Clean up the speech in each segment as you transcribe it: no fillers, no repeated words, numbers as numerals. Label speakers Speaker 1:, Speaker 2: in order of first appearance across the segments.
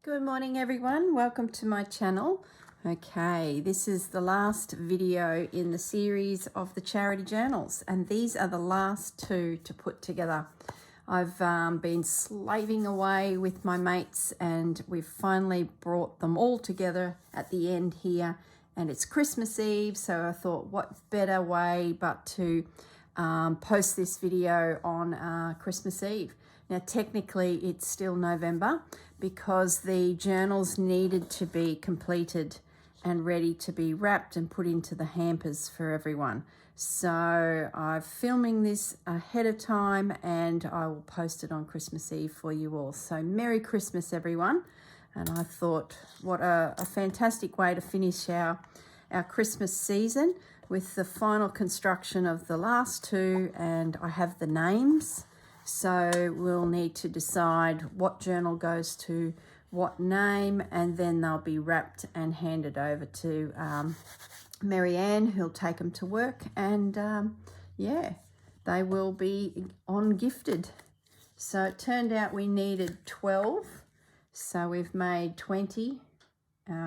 Speaker 1: Good morning everyone, welcome to my channel. Okay, this is the last video in the series of the charity journals, and these are the last two to put together. I've been slaving away with my mates and we've finally brought them all together at the end here, and it's Christmas Eve, so I thought what better way but to post this video on Christmas Eve. Now technically it's still November because the journals needed to be completed and ready to be wrapped and put into the hampers for everyone. So I'm filming this ahead of time and I will post it on Christmas Eve for you all. So Merry Christmas everyone. And I thought what a fantastic way to finish our Christmas season with the final construction of the last two, and I have the names. So we'll need to decide what journal goes to what name, and then they'll be wrapped and handed over to Marianne, who'll take them to work, and yeah, they will be on gifted. So it turned out we needed 12, so we've made 20.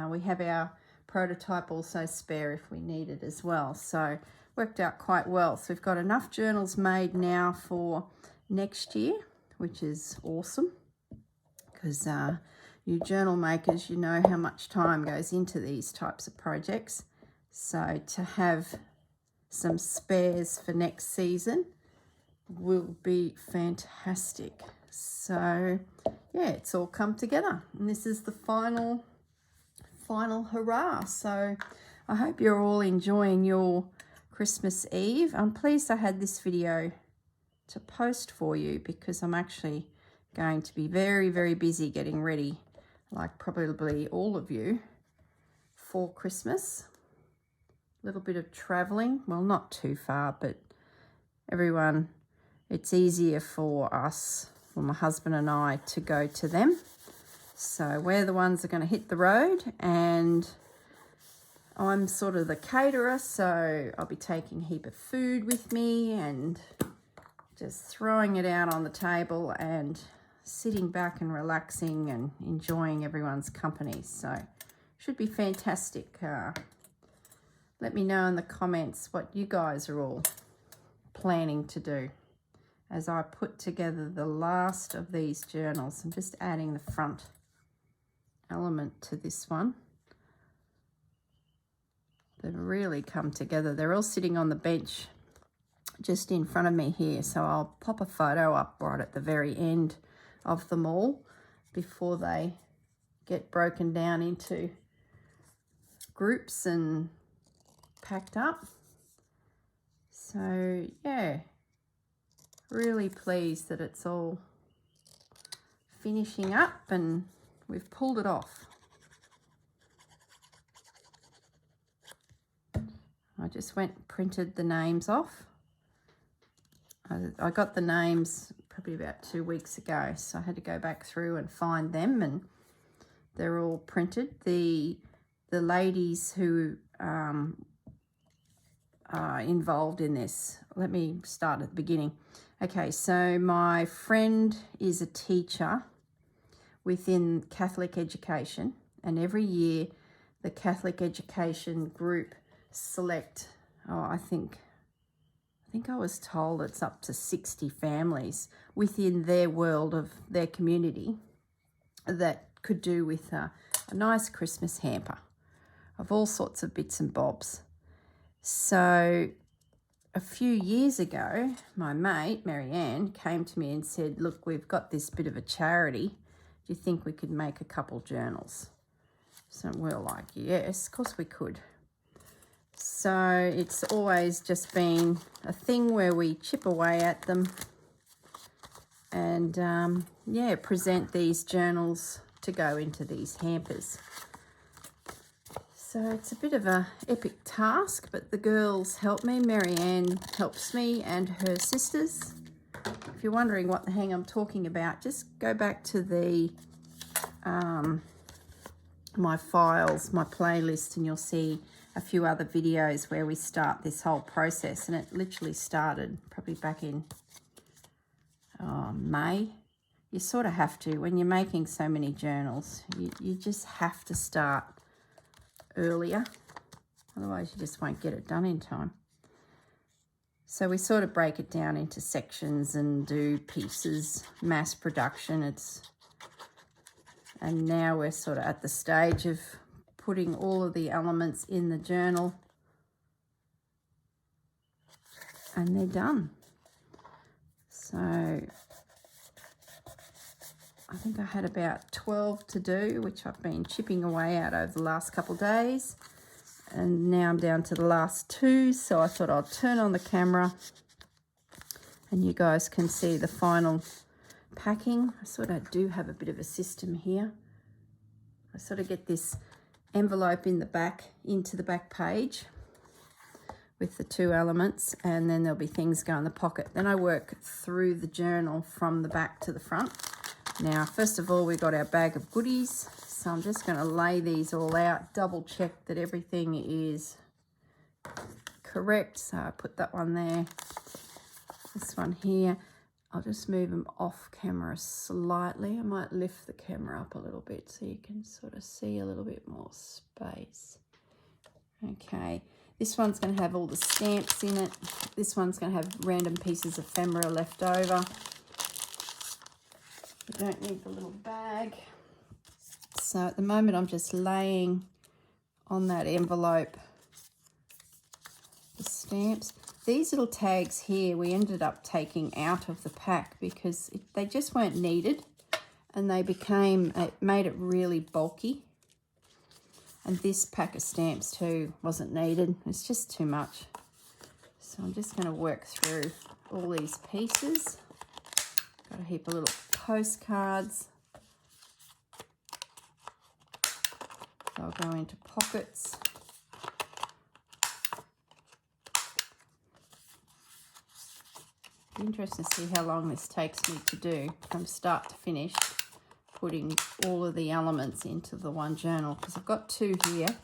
Speaker 1: We have our prototype also spare if we need it as well, so worked out quite well. So we've got enough journals made now for next year, which is awesome, because you journal makers, you know how much time goes into these types of projects. So to have some spares for next season will be fantastic. So yeah, it's all come together and this is the final hurrah. So I hope you're all enjoying your Christmas Eve. I'm pleased I had this video to post for you because I'm actually going to be very busy getting ready, like probably all of you, for Christmas. A little bit of traveling, well, not too far, but everyone, it's easier for us, for my husband and I, to go to them. So we're the ones that are going to hit the road, and I'm sort of the caterer, so I'll be taking a heap of food with me and just throwing it out on the table and sitting back and relaxing and enjoying everyone's company. So should be fantastic. Let me know in the comments what you guys are all planning to do as I put together the last of these journals. I'm just adding the front element to this one. They've really come together. They're all sitting on the bench just in front of me here, so I'll pop a photo up right at the very end of them all before they get broken down into groups and packed up. So yeah, really pleased that it's all finishing up and we've pulled it off. I just went and printed the names off. I got the names probably about 2 weeks ago, so I had to go back through and find them, and they're all printed. The ladies who are involved in this, let me start at the beginning. Okay, so my friend is a teacher within Catholic education, and every year the Catholic education group select, I think I was told it's up to 60 families within their world of their community that could do with a nice Christmas hamper of all sorts of bits and bobs. So a few years ago, my mate, Marianne, came to me and said, look, we've got this bit of a charity. Do you think we could make a couple journals? So we're like, yes, of course we could. So it's always just been a thing where we chip away at them and yeah, present these journals to go into these hampers. So it's a bit of a epic task, but the girls help me. Marianne helps me and her sisters. If you're wondering what the hell I'm talking about, just go back to the my files, my playlist, and you'll see a few other videos where we start this whole process, and it literally started probably back in May you sort of have to, when you're making so many journals, you just have to start earlier. Otherwise, you just won't get it done in time. So we sort of break it down into sections and do pieces, mass production. And now we're sort of at the stage of putting all of the elements in the journal, and they're done. So I think I had about 12 to do, which I've been chipping away at over the last couple of days. And now I'm down to the last 2, so I thought I'll turn on the camera and you guys can see the final packing. I sort of do have a bit of a system here. I sort of get this envelope in the back, into the back page with the 2 elements, and then there'll be things go in the pocket. Then I work through the journal from the back to the front. Now, first of all, we've got our bag of goodies. So I'm just going to lay these all out, double check that everything is correct. So I put that one there, this one here. I'll just move them off camera slightly. I might lift the camera up a little bit so you can sort of see a little bit more space. Okay, this one's going to have all the stamps in it. This one's going to have random pieces of ephemera left over. You don't need the little bag. So at the moment, I'm just laying on that envelope the stamps. These little tags here, we ended up taking out of the pack because they just weren't needed, and they made it really bulky. And this pack of stamps too wasn't needed. It's just too much. So I'm just going to work through all these pieces. Got a heap of little postcards. They'll go into pockets. Be interesting to see how long this takes me to do from start to finish, putting all of the elements into the one journal, because I've got 2 here.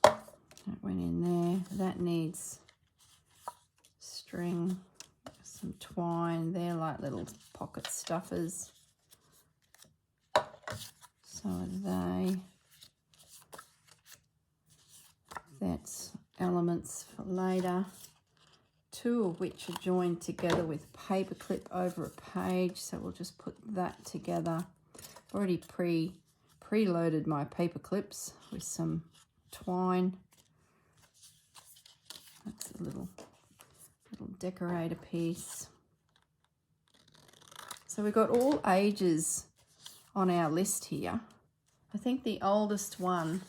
Speaker 1: That went in there. That needs string, some twine. They're like little pocket stuffers. So are they. That's elements for later. 2 of which are joined together with paper clip over a page. So we'll just put that together. I've already preloaded my paper clips with some twine. That's a little decorator piece. So we've got all ages on our list here. I think the oldest one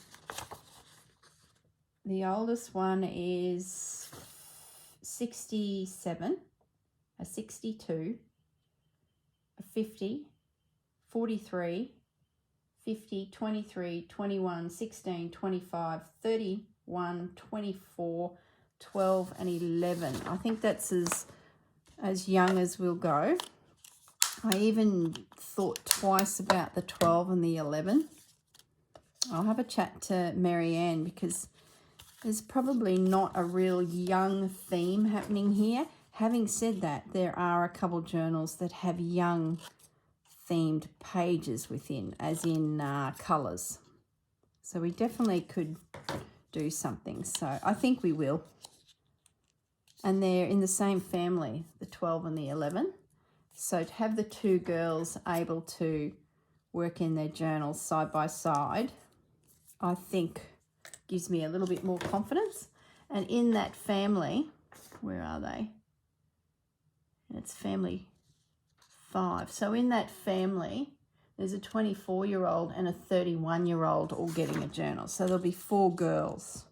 Speaker 1: is 67, a 62, a 50, 43, 50, 23, 21, 16, 25, 31, 24, 12 and 11. I think that's as young as we'll go. I even thought twice about the 12 and the 11. I'll have a chat to Marianne because there's probably not a real young theme happening here. Having said that, there are a couple journals that have young themed pages within, as in colours. So we definitely could do something. So I think we will. And they're in the same family, the 12 and the 11. So to have the 2 girls able to work in their journals side by side, I think gives me a little bit more confidence. And in that family, where are they? It's family 5. So in that family, there's a 24-year-old and a 31-year-old all getting a journal. So there'll be 4 girls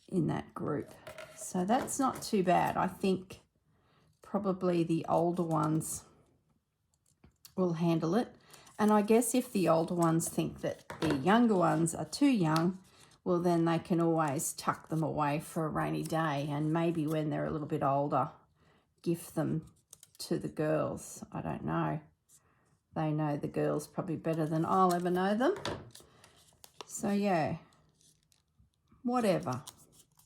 Speaker 1: in that group. So that's not too bad. I think probably the older ones will handle it. And I guess if the older ones think that the younger ones are too young, well, then they can always tuck them away for a rainy day, and maybe when they're a little bit older, gift them to the girls. I don't know. They know the girls probably better than I'll ever know them. So, yeah, whatever.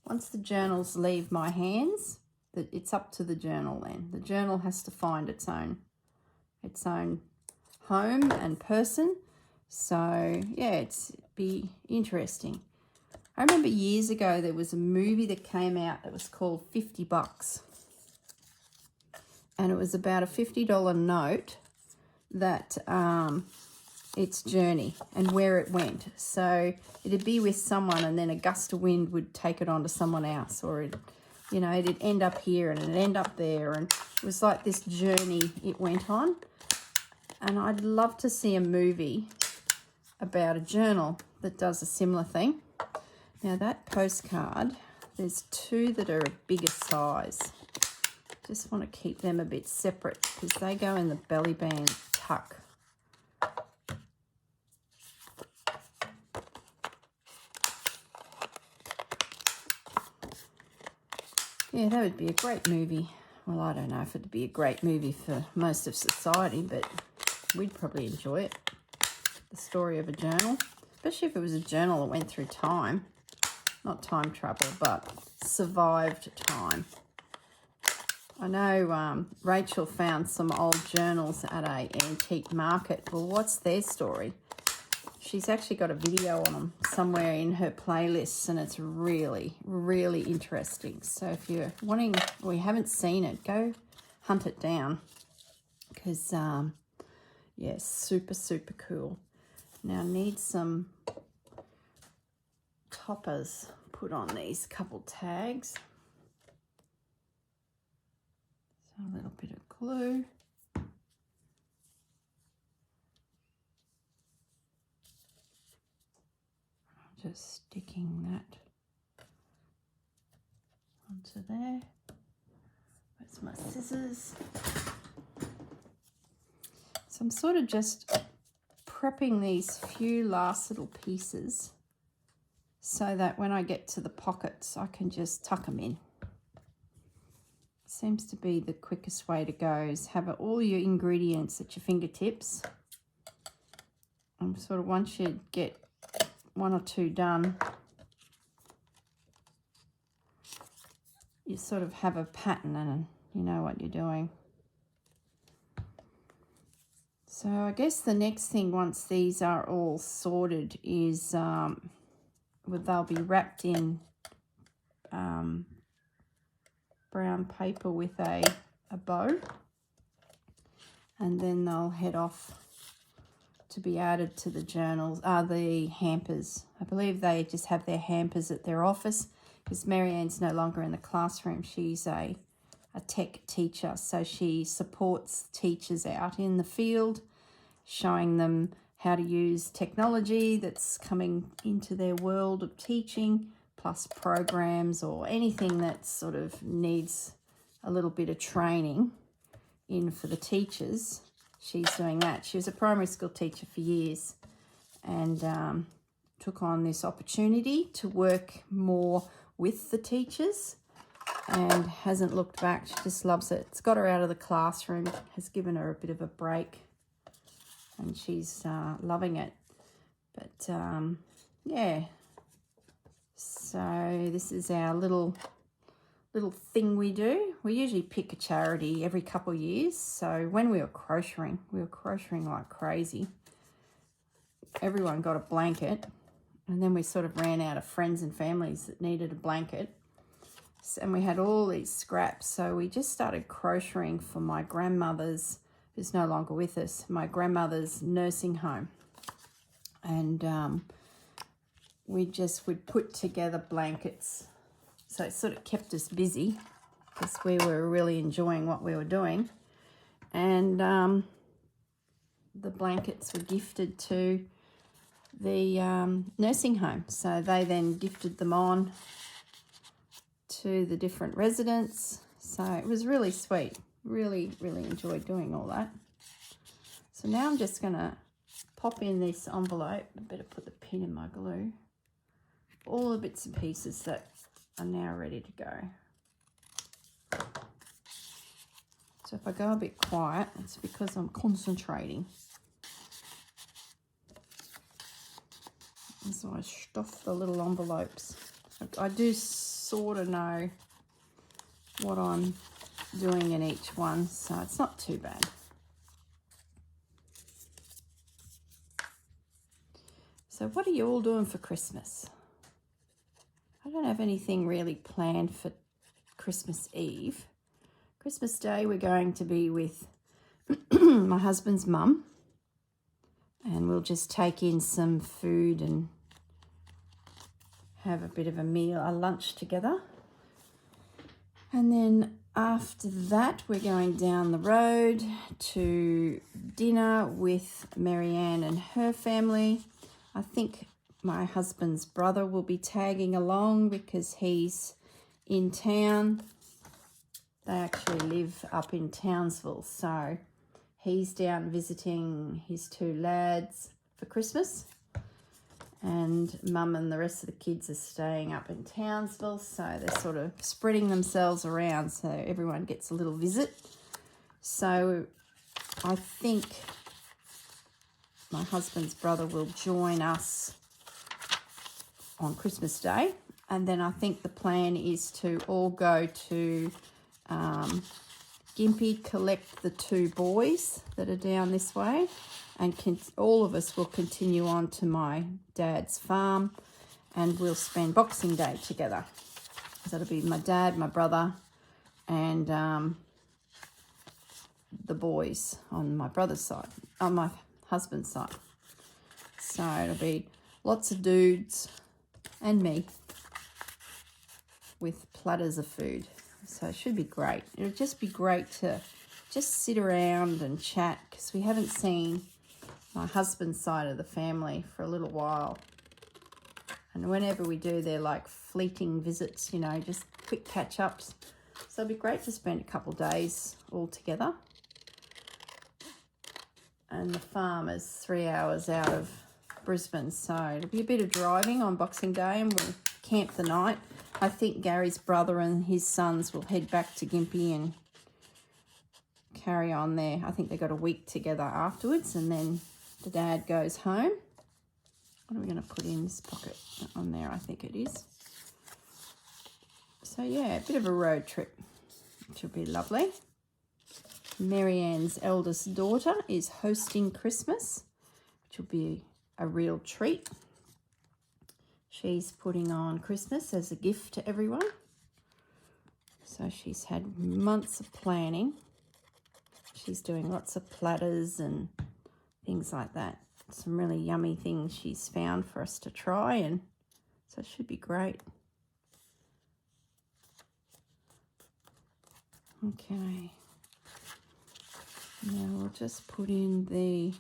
Speaker 1: Once the journals leave my hands, it's up to the journal then. The journal has to find its own home and person. So yeah, it'd be interesting. I remember years ago there was a movie that came out that was called 50 Bucks. And it was about a $50 note that its journey and where it went. So it'd be with someone and then a gust of wind would take it on to someone else, or it'd end up here and it'd end up there, and it was like this journey it went on. And I'd love to see a movie about a journal that does a similar thing. Now that postcard, there's two that are a bigger size. Just want to keep them a bit separate because they go in the belly band tuck. Yeah, that would be a great movie. Well, I don't know if it'd be a great movie for most of society, but we'd probably enjoy it. The story of a journal, especially if it was a journal that went through time. Not time travel, but survived time. I know Rachel found some old journals at an antique market. Well, what's their story? She's actually got a video on them somewhere in her playlists, and it's really, really interesting. So if you're wanting, or you haven't seen it, go hunt it down because, yeah, super, super cool. Now I need some toppers put on these couple tags. So a little bit of glue. Just sticking that onto there. Where's my scissors? So I'm sort of just prepping these few last little pieces so that when I get to the pockets, I can just tuck them in. Seems to be the quickest way to go, is have all your ingredients at your fingertips. And sort of once you get one or two done, you sort of have a pattern and you know what you're doing. So I guess the next thing, once these are all sorted, is they'll be wrapped in brown paper with a bow, and then they'll head off to be added to the journals, the hampers. I believe they just have their hampers at their office because Marianne's no longer in the classroom. She's a tech teacher, so she supports teachers out in the field, showing them how to use technology that's coming into their world of teaching, plus programs or anything that sort of needs a little bit of training in for the teachers. She's doing that. She was a primary school teacher for years and took on this opportunity to work more with the teachers and hasn't looked back. She just loves it. It's got her out of the classroom, has given her a bit of a break, and she's loving it. But yeah, so this is our little thing we do. We usually pick a charity every couple of years. So when we were crocheting like crazy. Everyone got a blanket, and then we sort of ran out of friends and families that needed a blanket. And we had all these scraps, so we just started crocheting for my grandmother's, who's no longer with us, my grandmother's nursing home. And we'd put together blankets. So it sort of kept us busy because we were really enjoying what we were doing. And the blankets were gifted to the nursing home. So they then gifted them on to the different residents. So it was really sweet. Really, really enjoyed doing all that. So now I'm just going to pop in this envelope. I better put the pin in my glue. All the bits and pieces that are now ready to go. So if I go a bit quiet, it's because I'm concentrating. And so I stuff the little envelopes. I do sort of know what I'm doing in each one, so it's not too bad. So what are you all doing for Christmas? I don't have anything really planned for Christmas Eve. Christmas Day we're going to be with my husband's mum, and we'll just take in some food and have a bit of a meal, a lunch together. And then after that we're going down the road to dinner with Marianne and her family. I think my husband's brother will be tagging along because he's in town. They actually live up in Townsville, so he's down visiting his two lads for Christmas, and Mum and the rest of the kids are staying up in Townsville, so they're sort of spreading themselves around so everyone gets a little visit. So I think my husband's brother will join us on Christmas Day, and then I think the plan is to all go to Gympie, collect the two boys that are down this way, and all of us will continue on to my dad's farm, and we'll spend Boxing Day together. So it'll be my dad, my brother, and the boys on my brother's side, on my husband's side. So it'll be lots of dudes and me with platters of food. So it should be great. It'll just be great to just sit around and chat, because we haven't seen my husband's side of the family for a little while. And whenever we do, they're like fleeting visits, you know, just quick catch-ups. So it'll be great to spend a couple of days all together. And the farm is 3 hours out of Brisbane, so it'll be a bit of driving on Boxing Day, and we'll camp the night. I think Gary's brother and his sons will head back to Gympie and carry on there. I think they got a week together afterwards, and then the dad goes home. What are we going to put in this pocket? On there, I think it is. So yeah, a bit of a road trip, which will be lovely. Marianne's eldest daughter is hosting Christmas, which will be a real treat. She's putting on Christmas as a gift to everyone. So she's had months of planning. She's doing lots of platters and things like that. Some really yummy things she's found for us to try, and so it should be great. Okay. Now we'll just put in the,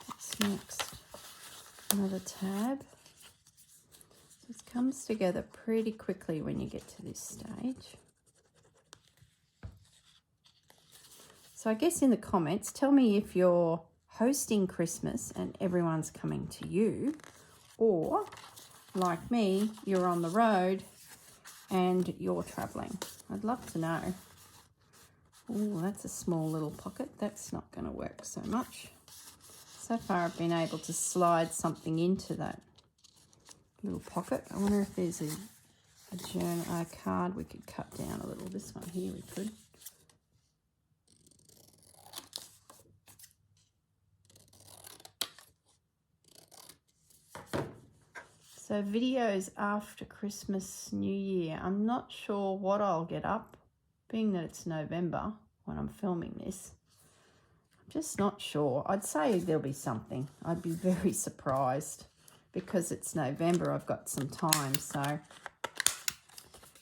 Speaker 1: what's next? Another tab. So it comes together pretty quickly when you get to this stage. So I guess in the comments, tell me if you're hosting Christmas and everyone's coming to you, or like me, you're on the road and you're traveling. I'd love to know. Oh, that's a small little pocket. That's not going to work so much. So far I've been able to slide something into that little pocket. I wonder if there's a card we could cut down a little. This one here we could. So videos after Christmas, New Year. I'm not sure what I'll get up, being that it's November when I'm filming this. I'm just not sure. I'd say there'll be something. I'd be very surprised because it's November. I've got some time, so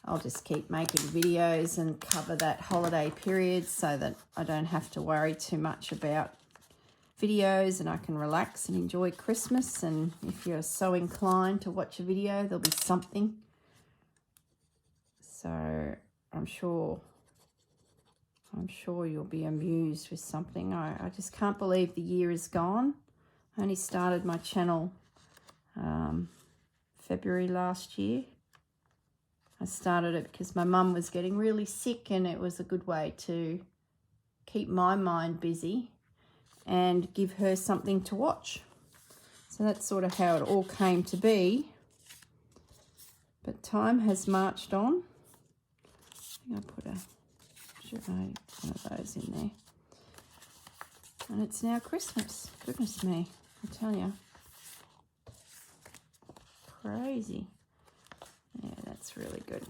Speaker 1: I'll just keep making videos and cover that holiday period so that I don't have to worry too much about videos, and I can relax and enjoy Christmas. And if you're so inclined to watch a video, there'll be something. So I'm sure you'll be amused with something. I just can't believe the year is gone. I only started my channel February last year. I started it because my mum was getting really sick, and it was a good way to keep my mind busy and give her something to watch. So that's sort of how it all came to be. But time has marched on. I think I put one of those in there. And it's now Christmas. Goodness me, I tell you. Crazy. Yeah, that's really good.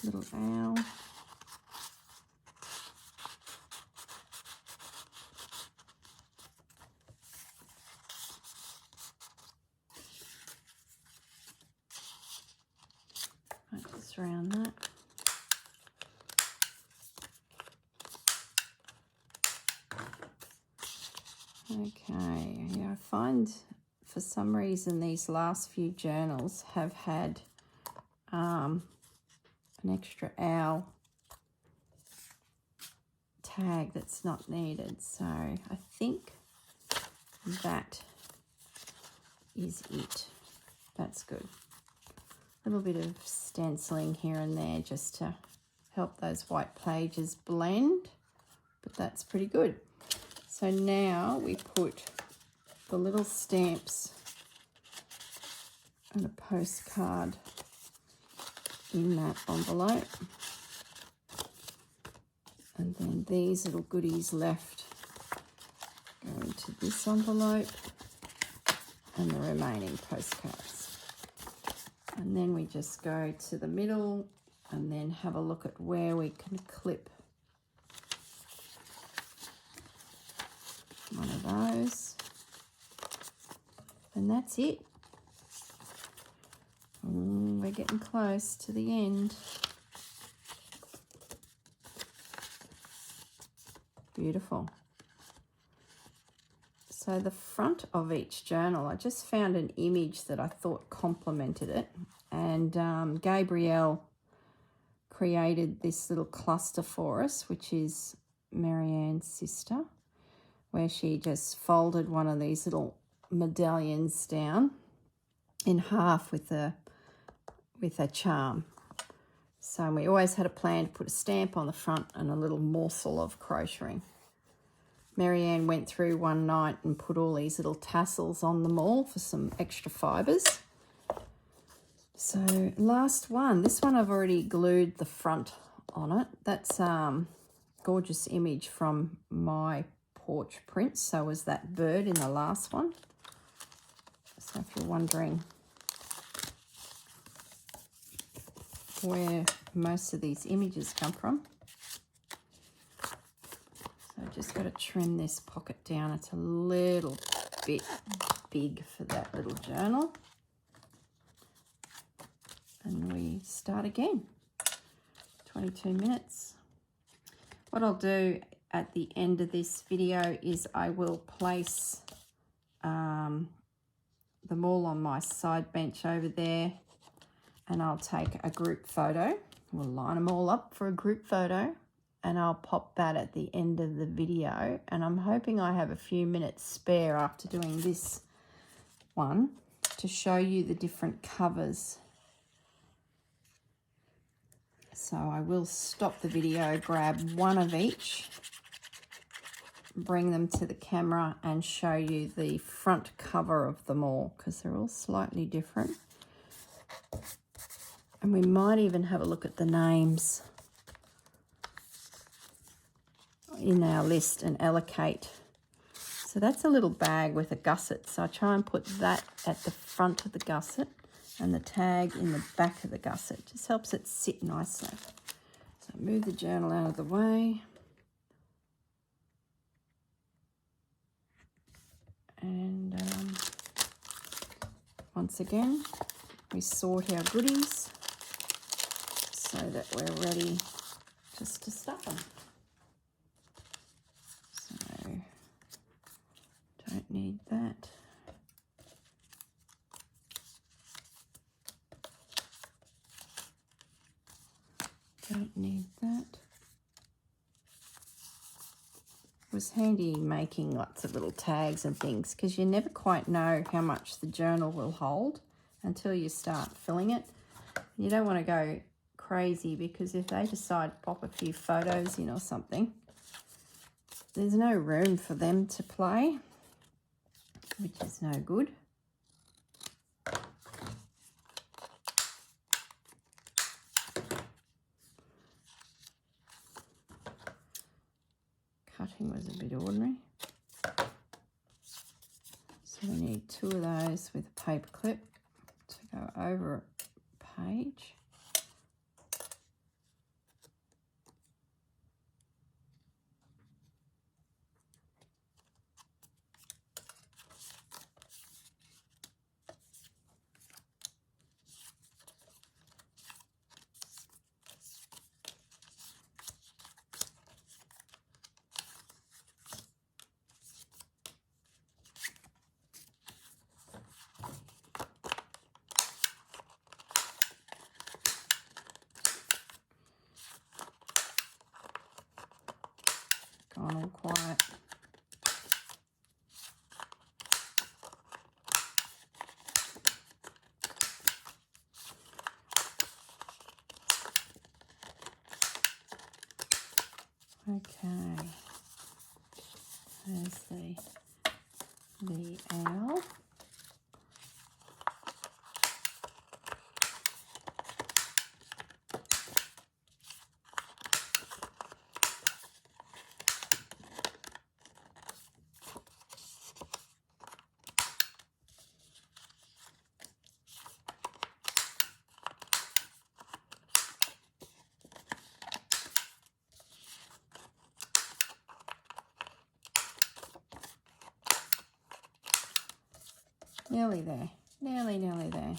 Speaker 1: Little owl. Might just round that. Okay, yeah, I find for some reason these last few journals have had an extra owl tag that's not needed, so I think that is it. That's good. A little bit of stenciling here and there just to help those white pages blend, but that's pretty good. So now we put the little stamps and a postcard in that envelope. And then these little goodies left go into this envelope and the remaining postcards. And then we just go to the middle and then have a look at where we can clip one of those. And that's it. We're getting close to the end. Beautiful. So the front of each journal, I just found an image that I thought complemented it. And Gabrielle created this little cluster for us, which is Marianne's sister, where she just folded one of these little medallions down in half with a charm. So we always had a plan to put a stamp on the front and a little morsel of crocheting. Marianne went through one night and put all these little tassels on them all for some extra fibres. So last one. This one I've already glued the front on it. That's gorgeous image from my porch prints. So was that bird in the last one. So if you're wondering where most of these images come from. So I've just got to trim this pocket down. It's a little bit big for that little journal. And we start again. 22 minutes. What I'll do at the end of this video is I will place them all on my side bench over there, and I'll take a group photo. We'll line them all up for a group photo, and I'll pop that at the end of the video. And I'm hoping I have a few minutes spare after doing this one to show you the different covers. So I will stop the video, grab one of each, bring them to the camera and show you the front cover of them all, because they're all slightly different. And we might even have a look at the names in our list and allocate. So that's a little bag with a gusset. So I try and put that at the front of the gusset and the tag in the back of the gusset. Just helps it sit nicely. So move the journal out of the way. And once again, we sort our goodies so that we're ready just to stuff them. So, don't need that. Don't need that. It was handy making lots of little tags and things, because you never quite know how much the journal will hold until you start filling it. You don't want to go crazy, because if they decide to pop a few photos in or something, there's no room for them to play, which is no good. cutting was a bit ordinary. So we need 2 of those with a paper clip to go over a page. Gone all quiet. Okay, there's the owl. Nearly there, nearly there.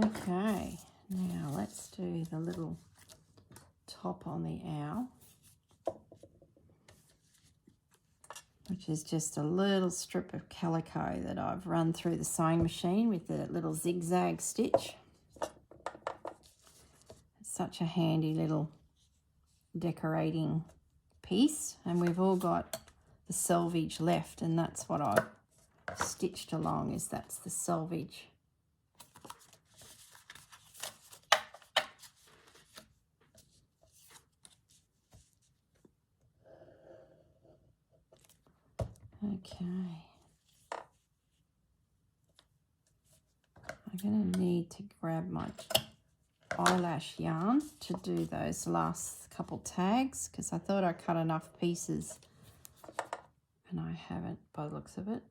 Speaker 1: Okay, now let's do the little top on the owl, which is just a little strip of calico that I've run through the sewing machine with the little zigzag stitch. Such a handy little decorating piece, and we've all got the selvage left, and that's what I've stitched along, is that's the selvage. Okay, I'm going to need to grab my eyelash yarn to do those last couple tags, because I thought I cut enough pieces and I haven't by the looks of it.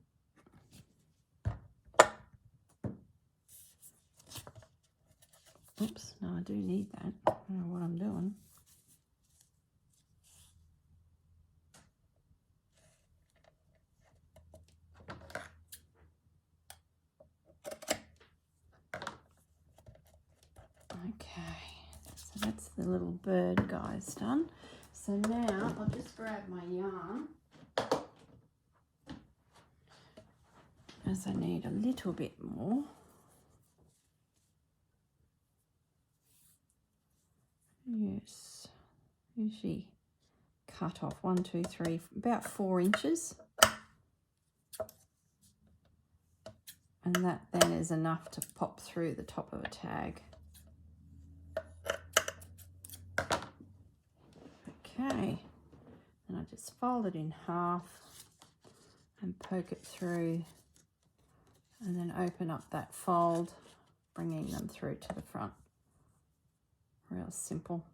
Speaker 1: Oops, no, I do need that. I don't know what I'm doing. Okay, so that's the little bird guys done. So now I'll just grab my yarn, as I need a little bit more. Yes, usually cut off 1, 2, 3, about 4 inches. And that then is enough to pop through the top of a tag. Okay, and I just fold it in half and poke it through, and then open up that fold, bringing them through to the front. Real simple.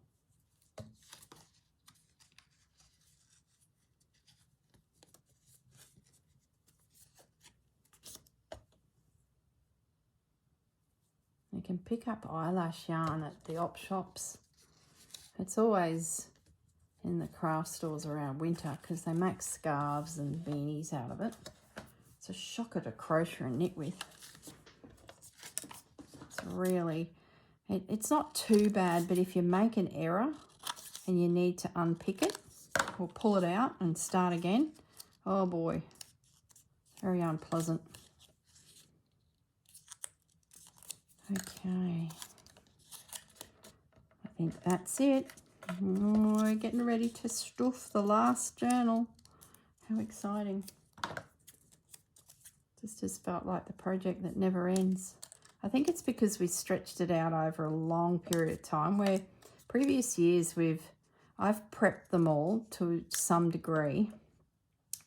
Speaker 1: You can pick up eyelash yarn at the op shops. It's always in the craft stores around winter because they make scarves and beanies out of it. It's a shocker to crochet and knit with. It's really, it's not too bad, but if you make an error and you need to unpick it or pull it out and start again, oh boy, very unpleasant. Okay, I think that's it. Oh, we're getting ready to stuff the last journal. How exciting. This just felt like the project that never ends. I think it's because we stretched it out over a long period of time, where previous years I've prepped them all to some degree,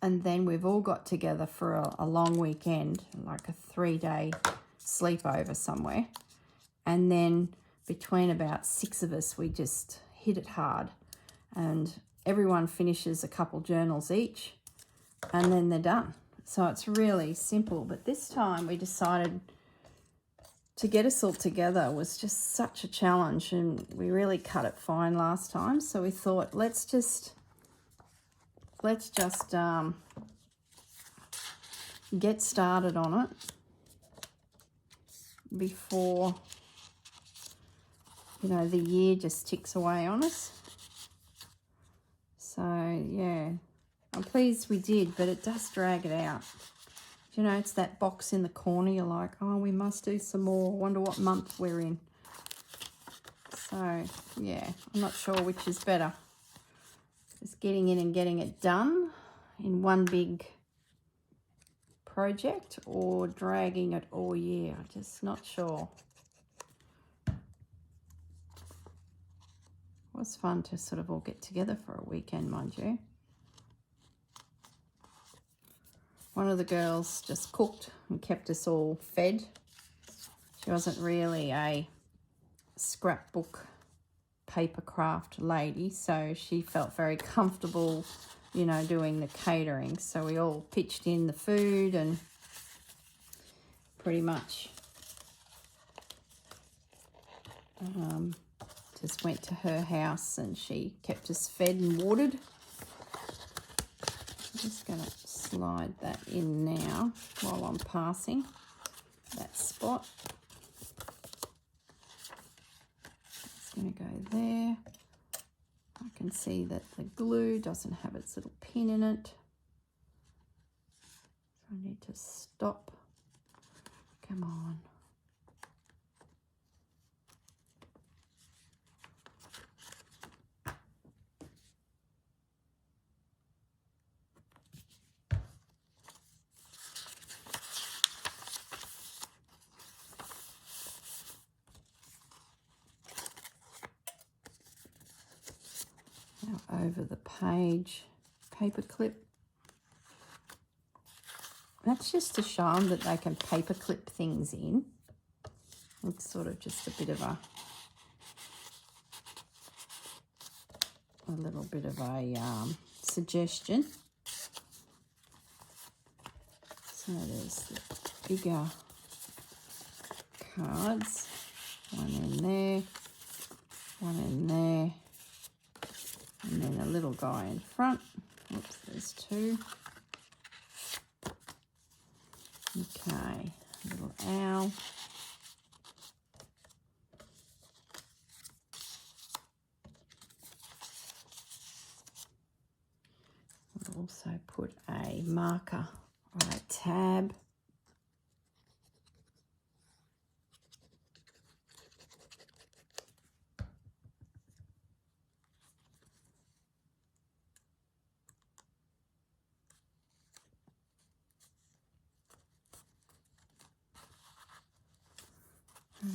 Speaker 1: And then we've all got together for a long weekend, like a 3-day sleepover somewhere. And then between about 6 of us, we just hit it hard. And everyone finishes a couple journals each, and then they're done. So it's really simple. But this time we decided to get us all together was just such a challenge, and we really cut it fine last time. So we thought, let's just get started on it before, you know, the year just ticks away on us. So yeah, I'm pleased we did, but it does drag it out. You know, it's that box in the corner. You're like, oh, we must do some more. Wonder what month we're in. So yeah, I'm not sure which is better. Just getting in and getting it done in one big project, or dragging it all year. I'm just not sure. It was fun to sort of all get together for a weekend, mind you. One of the girls just cooked and kept us all fed. She wasn't really a scrapbook paper craft lady, so she felt very comfortable, you know, doing the catering. So we all pitched in the food and pretty much just went to her house and she kept us fed and watered. I'm just going to slide that in now while I'm passing that spot. It's going to go there. I can see that the glue doesn't have its little pin in it. So I need to stop. Come on. Now over the page, paper clip. That's just to show them that they can paper clip things in. It's sort of just a bit of a little bit of a suggestion. So there's the bigger cards, one in there, one in there, and then a little guy in front. Oops, there's 2. Okay, little owl. We'll also put a marker or a tab.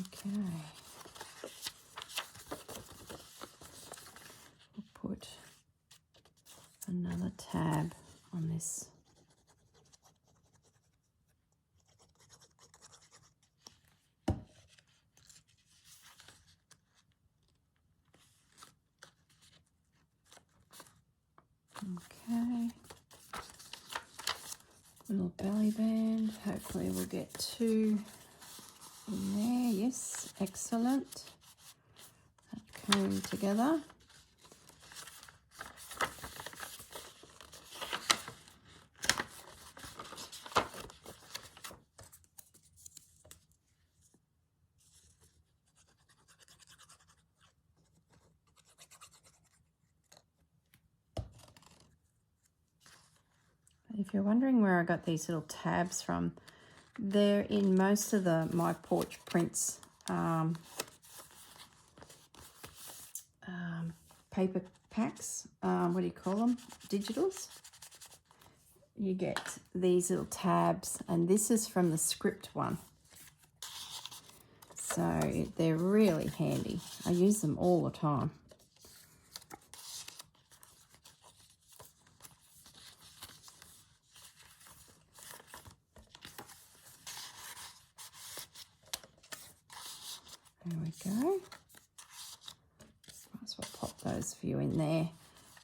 Speaker 1: Okay, we'll put another tab on this. Okay, little belly band. Hopefully we'll get 2 in there. Yes, excellent. That came together. If you're wondering where I got these little tabs from, they're in most of the My Porch Prints paper packs. What do you call them? Digitals. You get these little tabs, and this is from the script one. So they're really handy. I use them all the time. There we go. Might as well pop those few in there.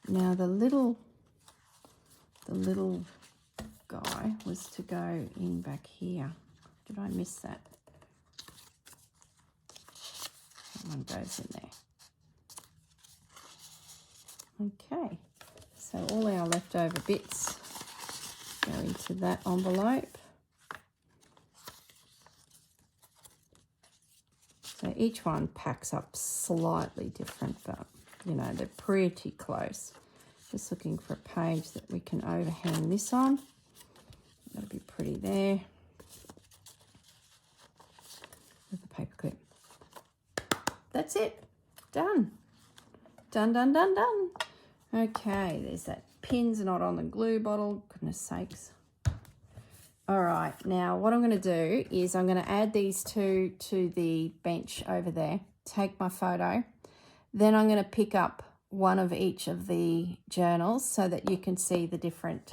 Speaker 1: Now the little guy was to go in back here. Did I miss that? That one goes in there. Okay, so all our leftover bits go into that envelope. So each one packs up slightly different, but you know, they're pretty close. Just looking for a page that we can overhang this on. That'll be pretty there. With the paper clip. That's it. Done. Done, done, done, done. Okay, there's that pin's not on the glue bottle. Goodness sakes. All right, now what I'm going to do is I'm going to add these two to the bench over there, take my photo. Then I'm going to pick up one of each of the journals so that you can see the different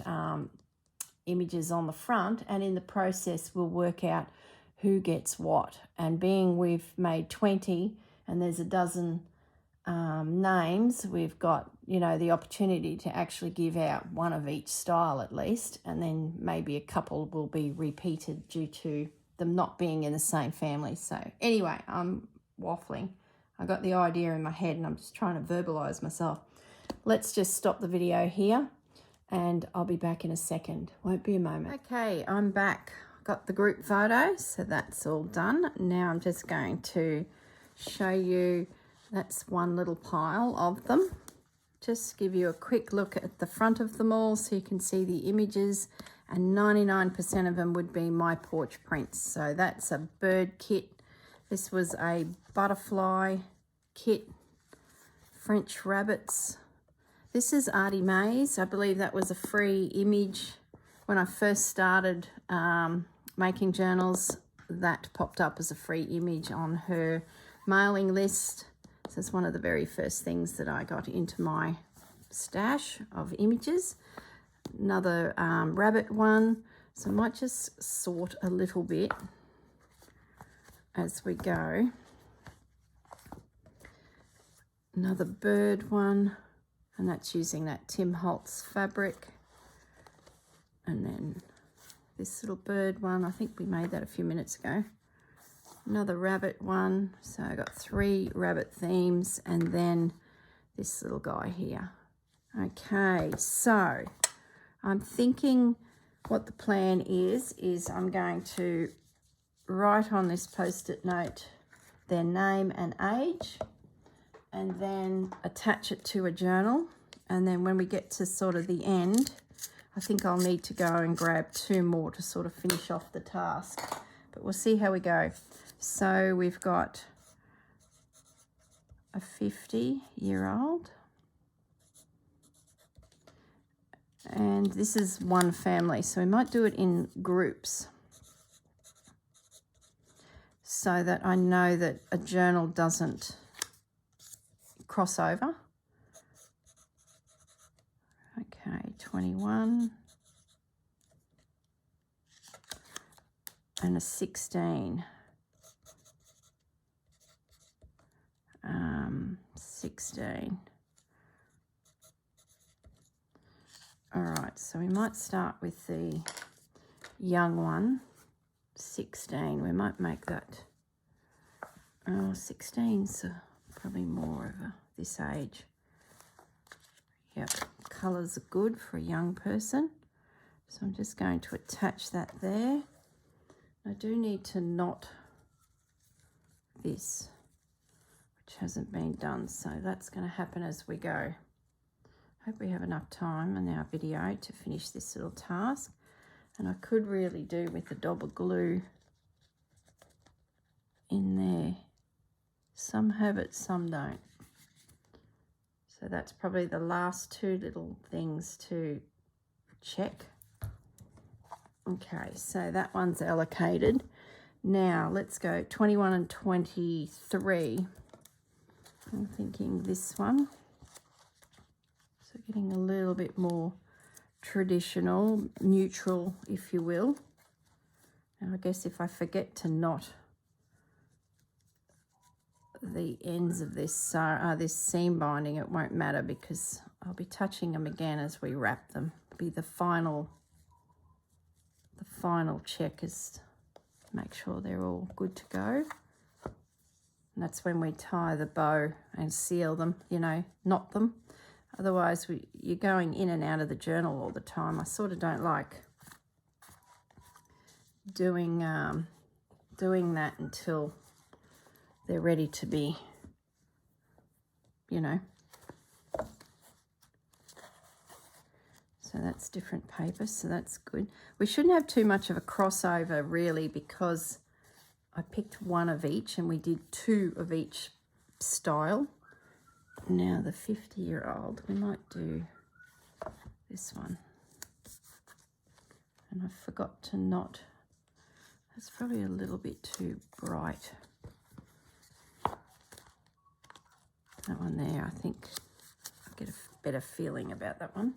Speaker 1: images on the front, and in the process we'll work out who gets what. And being we've made 20 and there's a dozen names, we've got, you know, the opportunity to actually give out one of each style at least, and then maybe a couple will be repeated due to them not being in the same family. So anyway, I'm waffling. I got the idea in my head and I'm just trying to verbalize myself. Let's just stop the video here and I'll be back in a second. Won't be a moment. Okay, I'm back. Got the group photo, so that's all done. Now I'm just going to show you, that's one little pile of them. Just give you a quick look at the front of them all so you can see the images, and 99% of them would be my porch prints. So that's a bird kit. This was a butterfly kit, French rabbits. This is Artie May's. I believe that was a free image when I first started making journals. That popped up as a free image on her mailing list. So it's one of the very first things that I got into my stash of images. Another rabbit one. So I might just sort a little bit as we go. Another bird one, and that's using that Tim Holtz fabric. And then this little bird one, I think we made that a few minutes ago. Another rabbit one, so I got 3 rabbit themes, and then this little guy here. Okay, so I'm thinking what the plan is I'm going to write on this post-it note their name and age, and then attach it to a journal. And then when we get to sort of the end, I think I'll need to go and grab 2 more to sort of finish off the task, but we'll see how we go. So we've got a 50-year-old, and this is one family, so we might do it in groups so that I know that a journal doesn't cross over. Okay, 21 and a 16. 16. All right, so we might start with the young one, 16. We might make that, 16's probably more of this age. Yep, colours are good for a young person. So I'm just going to attach that there. I do need to knot this, which hasn't been done, so that's going to happen as we go. Hope we have enough time in our video to finish this little task. And I could really do with a dob of glue in there. Some have it, some don't. So that's probably the last 2 little things to check. Okay, so that one's allocated. Now let's go 21 and 23. I'm thinking this one. So getting a little bit more traditional, neutral, if you will. And I guess if I forget to knot the ends of this this seam binding, it won't matter because I'll be touching them again as we wrap them. It'll be the final check is make sure they're all good to go. And that's when we tie the bow and seal them, you know, knot them. Otherwise, you're going in and out of the journal all the time. I sort of don't like doing that until they're ready to be, you know. So that's different paper, so that's good. We shouldn't have too much of a crossover really, because I picked one of each and we did two of each style. Now the 50-year-old, we might do this one. And I forgot to knot. That's probably a little bit too bright. That one there, I think I get a better feeling about that one.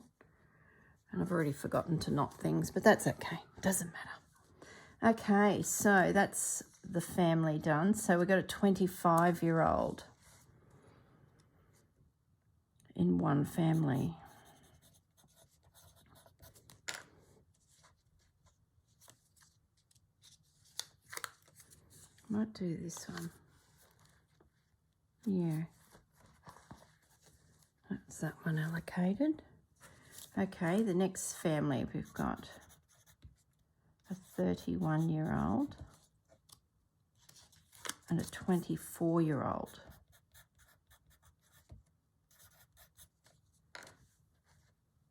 Speaker 1: And I've already forgotten to knot things, but that's okay. Doesn't matter. Okay, so that's the family done. So we've got a 25-year-old in one family. Might do this one. Yeah. That's that one allocated. Okay, the next family we've got a 31-year-old and a 24-year-old.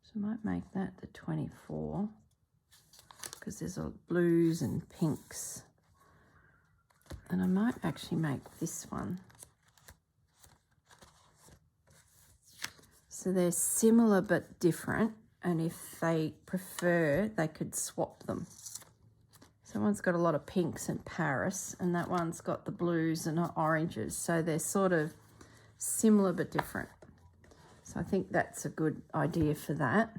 Speaker 1: So I might make that the 24 because there's blues and pinks. And I might actually make this one. So they're similar but different, and if they prefer, they could swap them. So one's got a lot of pinks and Paris, and that one's got the blues and oranges. So they're sort of similar but different. So I think that's a good idea for that.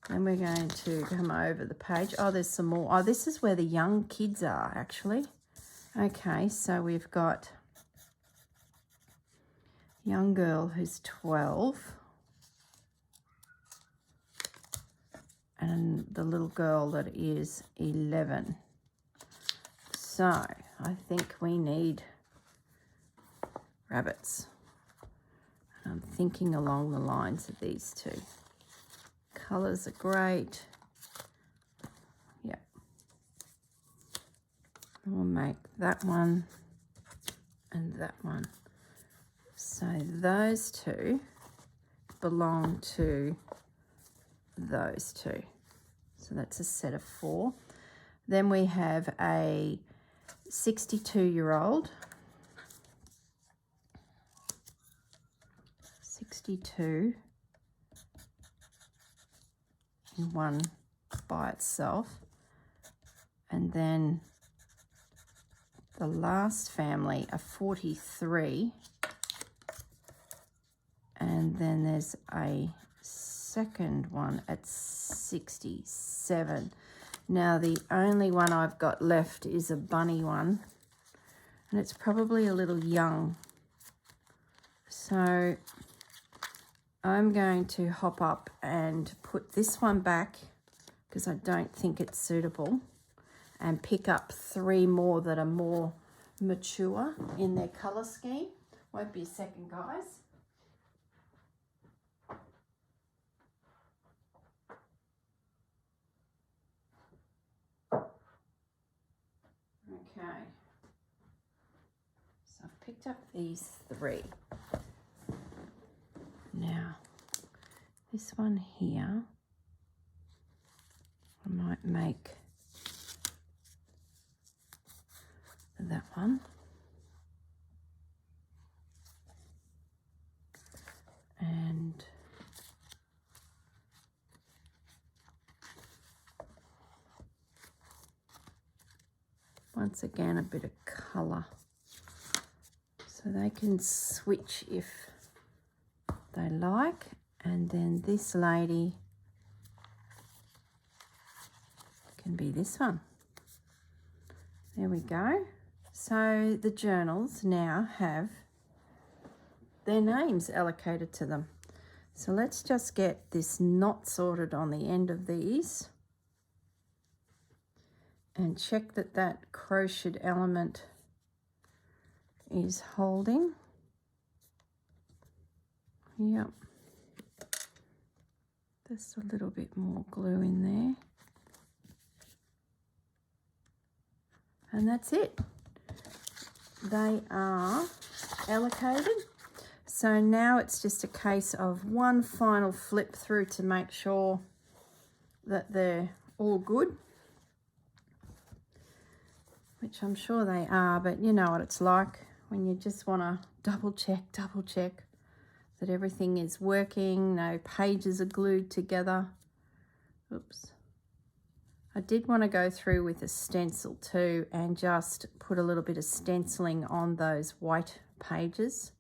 Speaker 1: Then we're going to come over the page. Oh, there's some more. Oh, this is where the young kids are, actually. Okay, so we've got young girl who's 12 and the little girl that is 11. So I think we need rabbits. I'm thinking along the lines of these two. Colours are great. Yep. We'll make that one and that one. So those two belong to those two. So that's a set of 4. Then we have a 62-year-old. 62 in one by itself. And then the last family, a 43. And then there's a second one at 67. Now the only one I've got left is a bunny one, and it's probably a little young. So I'm going to hop up and put this one back because I don't think it's suitable, and pick up 3 more that are more mature in their colour scheme. Won't be a second, guys. Okay, so I've picked up these 3. Now, this one here, I might make that one. And once again, a bit of colour. So they can switch if they like. And then this lady can be this one. There we go. So the journals now have their names allocated to them. So let's just get this knot sorted on the end of these and check that that crocheted element is holding. Yep. Just a little bit more glue in there. And that's it. They are allocated. So now it's just a case of one final flip through to make sure that they're all good, which I'm sure they are, but you know what it's like when you just want to double check that everything is working, no pages are glued together. Oops. I did want to go through with a stencil too and just put a little bit of stenciling on those white pages.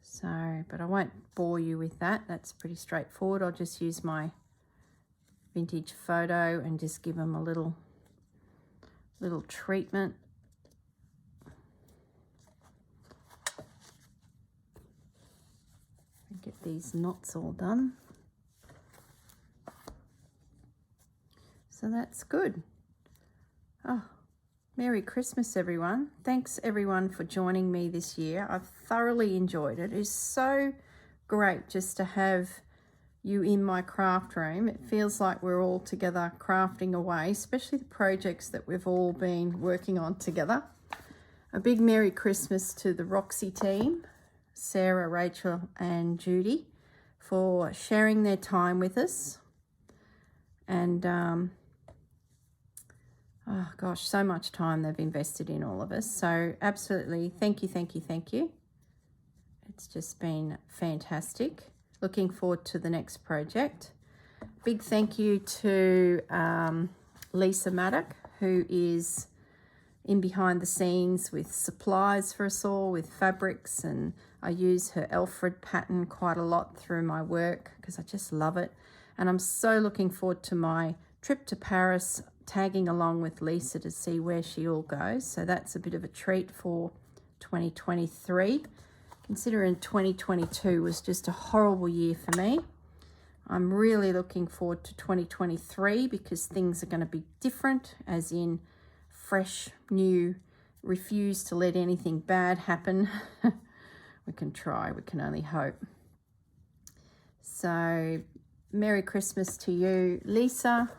Speaker 1: So, but I won't bore you with that. That's pretty straightforward. I'll just use my vintage photo and just give them a little treatment. And get these knots all done. So that's good. Oh, Merry Christmas, everyone. Thanks, everyone, for joining me this year. I've thoroughly enjoyed it. It's so great just to have you in my craft room. It feels like we're all together crafting away, especially the projects that we've all been working on together. A big Merry Christmas to the Roxy team, Sarah, Rachel, and Judy, for sharing their time with us. And oh gosh, so much time they've invested in all of us. So absolutely, thank you. It's just been fantastic. Looking forward to the next project. Big thank you to Lisa Maddock, who is in behind the scenes with supplies for us all, with fabrics, and I use her Alfred pattern quite a lot through my work because I just love it. And I'm so looking forward to my trip to Paris, tagging along with Lisa to see where she all goes. So that's a bit of a treat for 2023. Considering 2022 was just a horrible year for me, I'm really looking forward to 2023 because things are going to be different, as in fresh, new, refuse to let anything bad happen. We can try, we can only hope. So Merry Christmas to you, Lisa.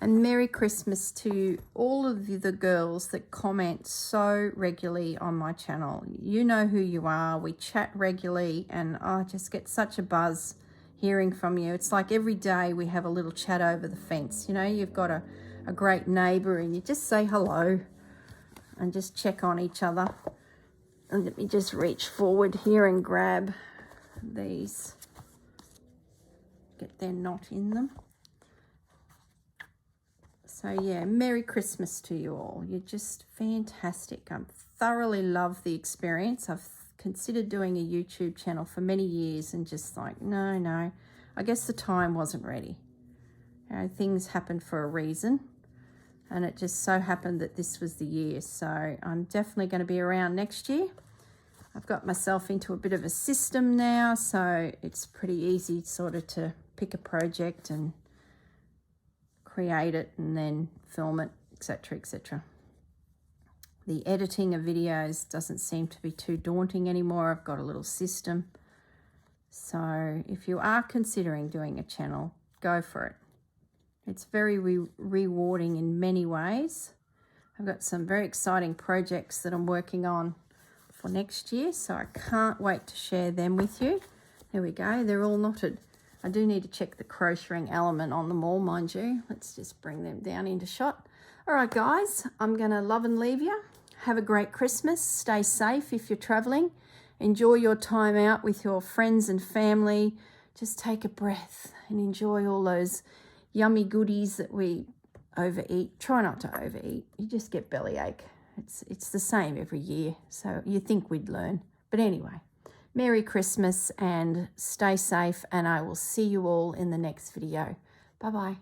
Speaker 1: And Merry Christmas to all of the girls that comment so regularly on my channel. You know who you are. We chat regularly and I just get such a buzz hearing from you. It's like every day we have a little chat over the fence. You know, you've got a great neighbour and you just say hello and just check on each other. And let me just reach forward here and grab these. Get their knot in them. So yeah, Merry Christmas to you all. You're just fantastic. I thoroughly love the experience. I've considered doing a YouTube channel for many years and just like, no. I guess the time wasn't ready. You know, things happen for a reason. And it just so happened that this was the year. So I'm definitely going to be around next year. I've got myself into a bit of a system now. So it's pretty easy sort of to pick a project and create it and then film it, etc. The editing of videos doesn't seem to be too daunting anymore. I've got a little system. So if you are considering doing a channel, go for it. It's very rewarding in many ways. I've got some very exciting projects that I'm working on for next year, so I can't wait to share them with you. There we go, they're all knotted. I do need to check the crocheting element on them all, mind you. Let's just bring them down into shot. All right, guys, I'm going to love and leave you. Have a great Christmas. Stay safe if you're traveling. Enjoy your time out with your friends and family. Just take a breath and enjoy all those yummy goodies that we overeat. Try not to overeat. You just get bellyache. It's the same every year, so you think we'd learn. But anyway. Merry Christmas and stay safe, and I will see you all in the next video. Bye-bye.